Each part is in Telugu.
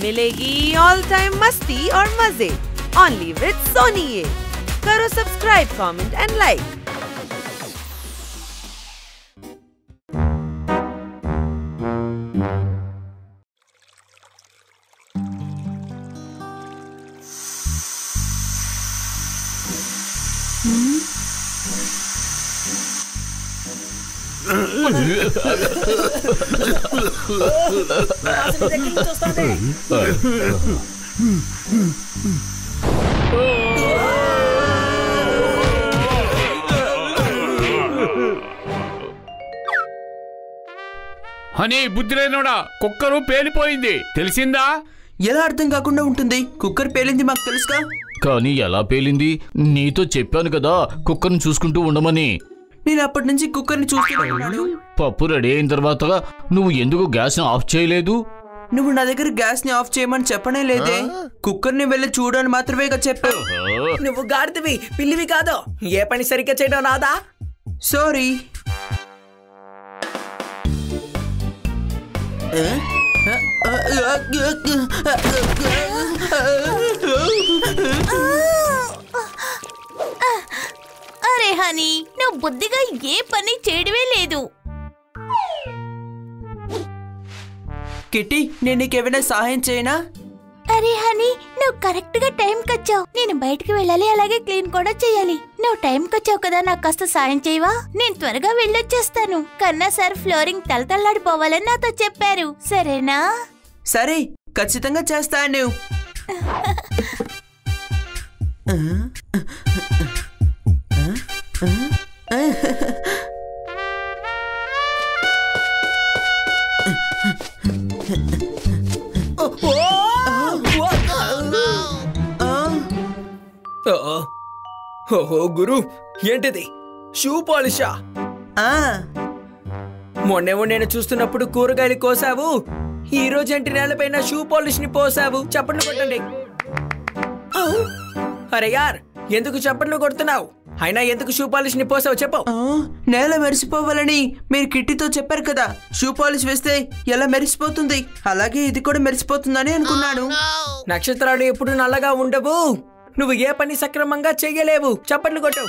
मिलेगी ऑल टाइम मस्ती और मजे ओनली विद सोनी। ये करो subscribe, comment and like. Honey బుద్ధిలేనోడా, కుక్కరు పేలిపోయింది తెలిసిందా? ఎలా అర్థం కాకుండా ఉంటుంది? కుక్కర్ పేలింది మాకు తెలుసుగా. కానీ ఎలా పేలింది? నీతో చెప్పాను కదా కుక్కర్ని చూసుకుంటూ ఉండమని. నేను అప్పటి నుంచి కుక్కర్ని చూస్తున్నాను. పప్పు రెడీ అయిన తర్వాత నువ్వు ఎందుకు గ్యాస్ ని ఆఫ్ చేయలేదు? నువ్వు నా దగ్గర గ్యాస్ ని ఆఫ్ చేయమని చెప్పనే లేదే. కుక్కర్ని వెళ్ళి చూడని మాత్రమే చెప్పావు. నువ్వు గాడిదవి, పిల్లివి కాదు. ఏ పని సరిగ్గా చేయడం రాదా? సారీ. అరే హనీ, నువ్వు బుద్ధిగా ఏ పని చేయడమే లేదు. కిట్టి, నేను నీకేమైనా సహాయం చేయనా? అరే హనీ, నువ్వు కరెక్ట్ గా టైం కొచ్చావు. నేను బయటికి వెళ్ళాలి, అలాగే క్లీన్ కూడా చేయాలి. నువ్వు టైం కొచ్చావు కదా, నాకు కాస్త సాయం చేయవా? నేను త్వరగా వెళ్ళొచ్చేస్తాను. కన్నా సార్ ఫ్లోరింగ్ తలతల్లాడిపోవాలని నాతో చెప్పారు. సరేనా? సరే, ఖచ్చితంగా చేస్తాను. ఓహో గురు, ఏంటిది? షూ పాలిషా? మొన్నేమో నేను చూస్తున్నప్పుడు కూరగాయలు కోసావు, ఈ రోజేంటి నేలపైన షూ పాలిష్ ని పోసావు? చప్పట్లు కొట్టండి. అరే యార్, ఎందుకు చప్పట్లు కొడుతున్నావు? అయినా ఎందుకు షూ పాలిష్ ని పోసావు చెప్పు. నేల మెరిసిపోవాలని మీరు కిట్టితో చెప్పారు కదా. షూ పాలిష్ వేస్తే ఎలా మెరిసిపోతుంది, అలాగే ఇది కూడా మెరిసిపోతుందని అనుకున్నాను. నక్షత్రాలు ఎప్పుడు నల్లగా ఉండవు. నువ్వు ఏ పని సక్రమంగా చెయ్యలేవు. చప్పట్లు కొట్టు.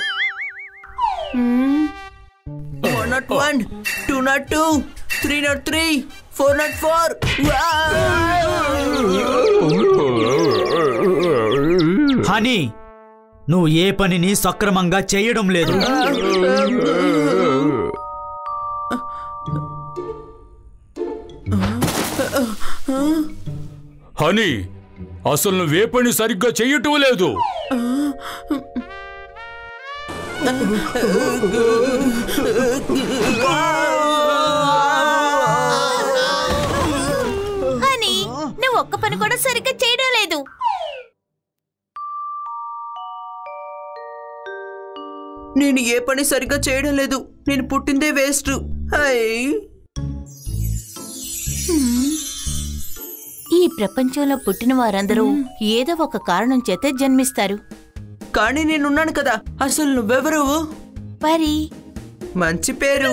101, 202, 303, 404. హనీ, నువ్వు ఏ పనిని సక్రమంగా చేయడం లేదు. హనీ, అసలు నువ్వే పని సరిగ్గా చెయ్యటం లేదు. హనీ, నువ్వు ఒక్క పని కూడా సరిగ్గా చేయడం లేదు. నేను ఏ పని సరిగ్గా చేయడం లేదు. నేను పుట్టిందే వేస్ట్. ఈ ప్రపంచంలో పుట్టిన వారందరూ ఏదో ఒక కారణం చేతే జన్మిస్తారు. కానీ నేనున్నాను కదా. అసలు నువ్వెవరు? పరి. మంచి పేరు.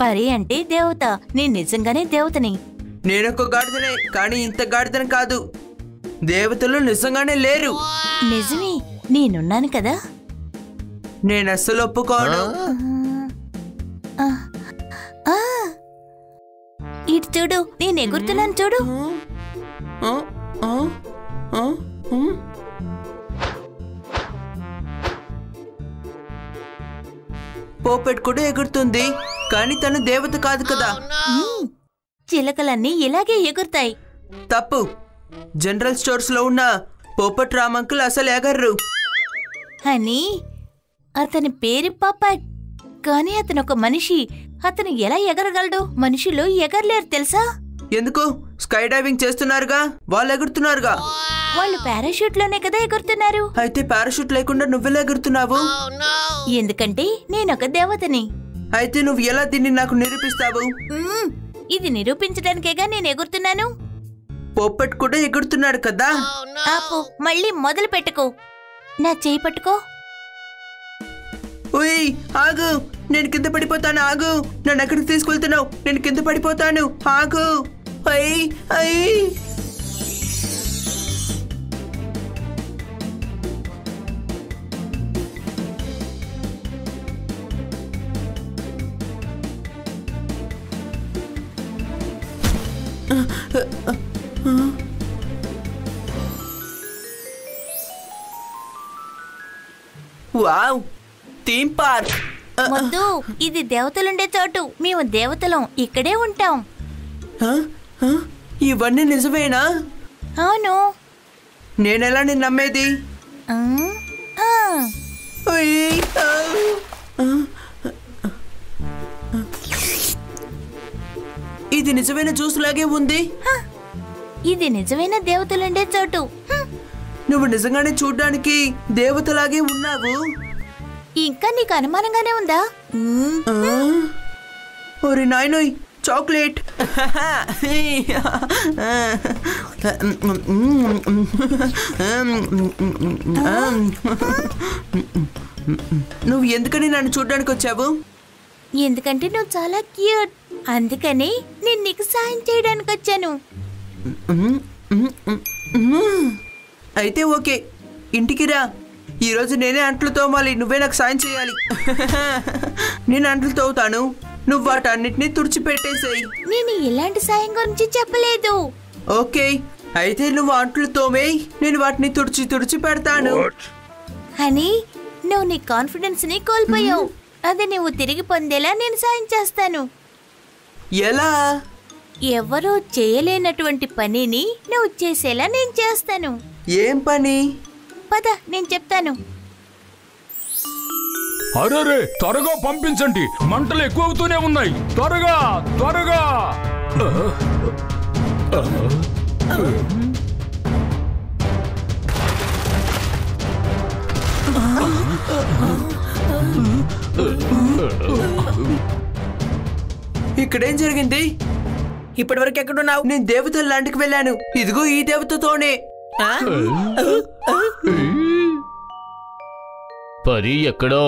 పరి అంటే దేవత. నేను నిజంగానే దేవతని. నేనొక గాడిదనే, కానీ ఇంత గాడిదని కాదు. దేవతలు నిజంగానే లేరు. నిజమే, నేనున్నాను కదా. నేను అస్సలు ఒప్పుకోను. ఇటు చూడు, నేను ఎగురుతున్నాను చూడు. పోపెట్ కూడా ఎగురుతుంది, కానీ తను దేవత కాదు కదా. చిలకలన్నీ ఇలాగే ఎగురుతాయి. తప్పు. జనరల్ స్టోర్స్ లో ఉన్న పోపట్ రామంకుల్ అసలు ఎగర్రు. హనీ, అతని పేరు పాపట్, కానీ అతను ఒక మనిషి. అతను ఎలా ఎగరగలడు? మనుషులు ఎగరలేరు తెలుసా? ఎందుకు? స్కై డైవింగ్ చేస్తున్నారుగా, వాళ్ళు ఎగురుతున్నారుగా. వాళ్ళు పారాషూట్ లోనే కదా ఎగురుతున్నారు. అయితే పారాషూట్ లేకుండా నువ్వెలా ఎగురుతున్నావు? ఎందుకంటే నేనొక దేవతని. అయితే నువ్వు ఎలా దీన్ని నాకు నిరూపిస్తావు? ఇది నిరూపించడానికేగా నేను ఎగురుతున్నాను. పోపట్ కూడా ఎగురుతున్నాడు కదా. ఆపు, మళ్ళీ మొదలు పెట్టుకో. నా చేయి పట్టుకో. ఓయ్ ఆగు, నేను కింద పడిపోతాను. ఆగు, నన్ను ఎక్కడికి తీసుకెళ్తున్నావు? నేను కింద పడిపోతాను. ఆగు. అయ్యి అయ్యి వావ్ థీమ్ పార్క్. వద్దు, ఇది దేవతలుండే చోటు. మేము దేవతలం, ఇక్కడే ఉంటాం. ఇవన్నీ నిజమేనా? అవును. నేనెలా నేను నమ్మేది? ఆ, ఆ. అయ్యి, ఇది నిజమైన జ్యూస్ లాగే ఉంది. ఇది నిజమైన దేవతలుండే చోటు. నువ్వు నిజంగానే చూడ్డానికి దేవతలాగే ఉన్నావు. ఇంకా నీకు అనుమానంగానే ఉందా? ఒరి నాయనోయ్, చాక్లెట్. నువ్వు ఎందుకని నన్ను చూడ్డానికి వచ్చావు? ఎందుకంటే నువ్వు చాలా క్యూట్, అందుకని నేను నీకు సాయం చేయడానికి వచ్చాను. అయితే ఓకే, ఇంటికి రా. ఈరోజు నేనే అంట్లు తోమాలి, నువ్వే నాకు సాయం చేయాలి. నేను అంట్లు తోవుతాను, నువ్వు వాటన్నిటిని తుడిచిపెట్టేసేయి. నేను ఎలాంటి సాయం గురించి చెప్పలేదు. ఓకే, అయితే నువ్వు అంట్లు తోమేయ్, నేను వాటిని తుడిచి పెడతాను. అని నువ్వు నీ కాన్ఫిడెన్స్ ని కోల్పోయావు. అది నువ్వు తిరిగి పొందేలా నేను సాయం చేస్తాను. ఎలా? ఎవరూ చేయలేనటువంటి పనిని నువ్వు చేసేలా నేను చేస్తాను. ఏం పని? పద, నేను చెప్తాను. అరే త్వరగా పంపించండి, మంటలు ఎక్కువ అవుతూనే ఉన్నాయి. త్వరగా త్వరగా. ఇక్కడేం జరిగింది? ఇప్పటి వరకు ఎక్కడున్నావు? నేను దేవతల లాంటికి వెళ్ళాను. ఇదిగో ఈ దేవతతోనే. పరి ఎక్కడో?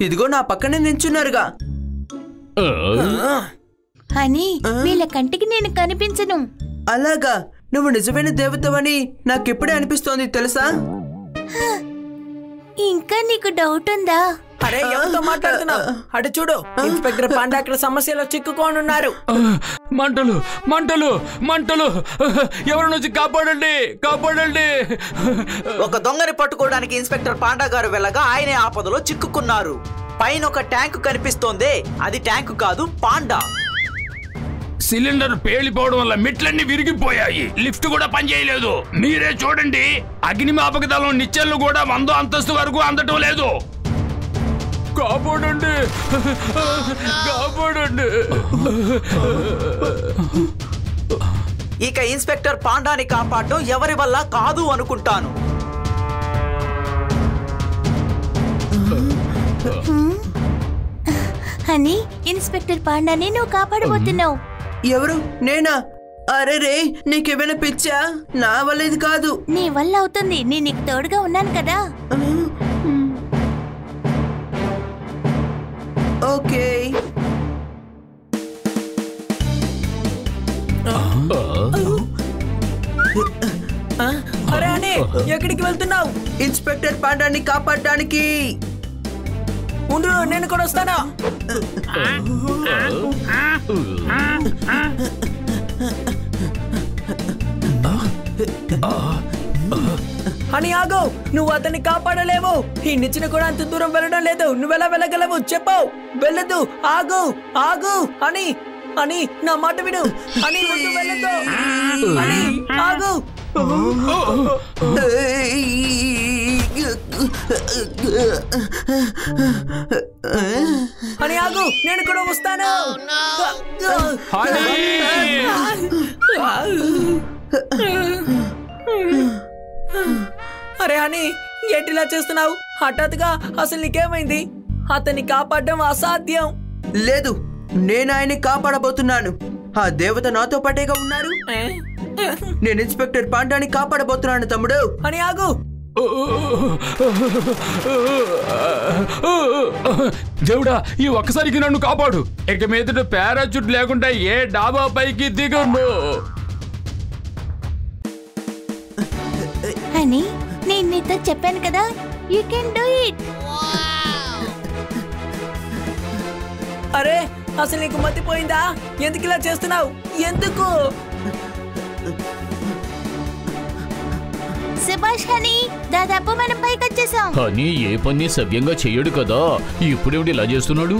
ఇదిగో నా పక్కనే నించున్నారుగా. అని వీళ్ళ కంటికి నేను కనిపించను. అలాగా? నువ్వు నిజమైన దేవతవని నాకెప్పుడే అనిపిస్తోంది తెలుసా? ఇంకా నీకు డౌట్ ఉందా? అరే ఎవరితో మాట్లాడుతున్నావు? అటు చూడు, ఇన్స్పెక్టర్ పాండా అక్కడ సమస్యలో చిక్కుకొని ఉన్నారు. మంటలు మంటలు మంటలు! ఎవరి నుంచి కాపాడండి, కాపాడండి! ఒక దొంగని పట్టుకోవడానికి ఇన్స్పెక్టర్ పాండా గారు వెళ్ళగా ఆయనే ఆపదలో చిక్కుకున్నారు. పైన ఒక ట్యాంకు కనిపిస్తోంది, అది ట్యాంకు కాదు, పాండా. సిలిండర్ పేలిపోవడం వల్ల మెట్లన్నీ విరిగిపోయాయి, లిఫ్ట్ కూడా పనిచేయలేదు. మీరే చూడండి, అగ్నిమాపక దళం నిచ్చెనలు కూడా 100వ అంతస్తు వరకు అందటం లేదు. కాపాడండి, కాపాడండి! ఇక ఇన్స్పెక్టర్ పాండాని కాపాడడం ఎవరి వల్ల కాదు అనుకుంటాను. అని ఇన్స్పెక్టర్ పాండాని నువ్వు కాపాడబోతున్నావు. ఎవరు? నేనా? అరే రే, నీకేమైనా పిచ్చా? నా వల్ల ఇది కాదు. నీ వల్ల అవుతుంది, నేను నీకు తోడుగా ఉన్నాను కదా. ఓకే. అరే అని ఎక్కడికి వెళ్తున్నావు? ఇన్స్పెక్టర్ పాండాని కాపాడడానికి. ఉండు, నేను కూడా వస్తాను. అని ఆగు, నువ్వు అతన్ని కాపాడలేవు. ఈ నిచ్చెన కూడా అంత దూరం వెళ్ళడం లేదు. నువ్వెలా వెళ్ళగలవు చెప్పు. వెళ్ళదు, ఆగు ఆగు. అని అని నా మాట విను. అని ముందు వెళ్ళదు. అని ఆగు. అని ఆగు, నేను కూడా వస్తాను. అరే అని ఏంటిలా చేస్తున్నావు? హఠాత్తుగా అసలు నీకేమైంది? అతన్ని కాపాడడం అసాధ్యం. లేదు, నేను ఆయన్ని కాపాడబోతున్నాను. ఆ దేవత నాతో పాటేగా ఉన్నారు. నేను ఇన్స్పెక్టర్ పాండాని కాపాడబోతున్నాను తమ్ముడు. అని ఆగు, దేవుడా ఈ ఒక్కసారికి నన్ను కాపాడు. ఇక మీదట పారాచూట్ లేకుండా ఏ డాబా పైకి దిగను. హనీ నేను నీతో చెప్పాను కదా, యూ కెన్ డూ ఇట్. అరే అసలు నీకు మతిపోయిందా? ఎందుకు ఇలా చేస్తున్నావు? ఎందుకు? శభాష్ హనీ, దాదాపు మనం పైకి వచ్చేసాం. అని ఏ పని సవ్యంగా చెయ్యడు కదా, ఇప్పుడేమిటి ఇలా చేస్తున్నాడు?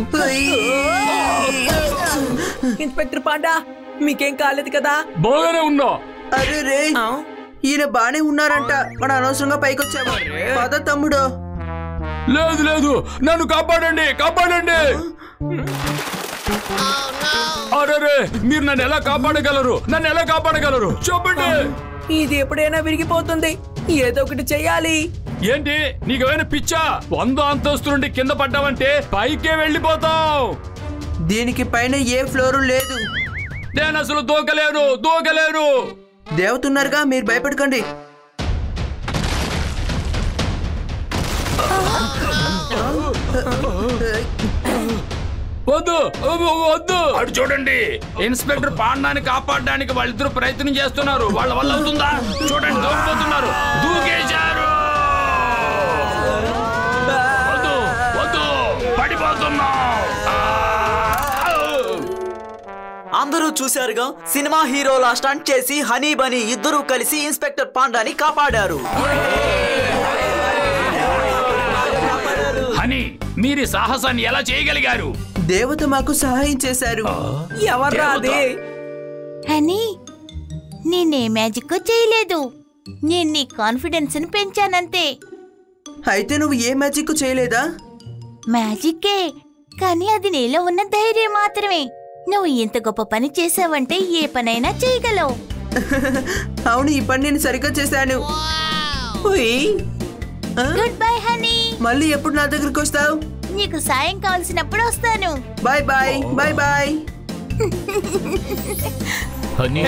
ఇన్స్పెక్టర్ పాండా మీకేం కాలేదు కదా? బాగానే ఉన్నా. అరే రే, ఈయన బానే ఉన్నారంట. మన అనవసరంగా పైకి వచ్చాము. పద తమ్ముడు. లేదు లేదు, నన్ను కాపాడండి, కాపాడండి. అరే మీరు నన్ను ఎలా కాపాడగలరు? నన్ను ఎలా కాపాడగలరు చెప్పండి. ఇది ఎప్పుడైనా విరిగిపోతుంది, ఏదో ఒకటి చెయ్యాలి. ఏంటి నీకేమైనా పిచ్చా? 100 అంతస్తు నుండి కింద పడ్డావంటే పైకే వెళ్ళిపోతావు. దీనికి పైన ఏ ఫ్లోరు లేదు. నేను అసలు దూకలేను. దేవతున్నారుగా, మీరు భయపడకండి. వద్దు అటు చూడండి, ఇన్స్పెక్టర్ పాండాని కాపాడడానికి వాళ్ళిద్దరు ప్రయత్నం చేస్తున్నారు. వాళ్ళ వల్ల అవుతుందా? చూడండి, దూకిపోతున్నారు. దూకేశారు. వద్దు పడిపోతున్నాం. అందరూ చూశారుగా, సినిమా హీరోలా స్టంట్ చేసి హనీ బనీ ఇద్దరూ కలిసి ఇన్స్పెక్టర్ పాండాని కాపాడారు. హనీ, మీరు ఈ సాహసాన్ని ఎలా చేయగలిగారు? దేవత మాకు సహాయం చేశారు. ఎవర్రా అది? హనీ నేనే మ్యాజిక్ చేయలేదు, నేను నీ కాన్ఫిడెన్స్ ని పెంచానంతే. అయితే నువ్వు ఏ మ్యాజిక్ చేయలేదా? మ్యాజిక్కే, కానీ అది నీలో ఉన్న ధైర్యం మాత్రమే. నువ్వు ఇంత గొప్ప పని చేసావంటే ఏ పనైనా చేయగలవు. అవును, ఈ పని నేను సరిగ్గా చేశాను. Good bye honey. మళ్ళీ ఎప్పుడు నా దగ్గరికి వస్తావు? నీకు సాయం కావాల్సినప్పుడు వస్తాను. Bye bye bye bye. Honey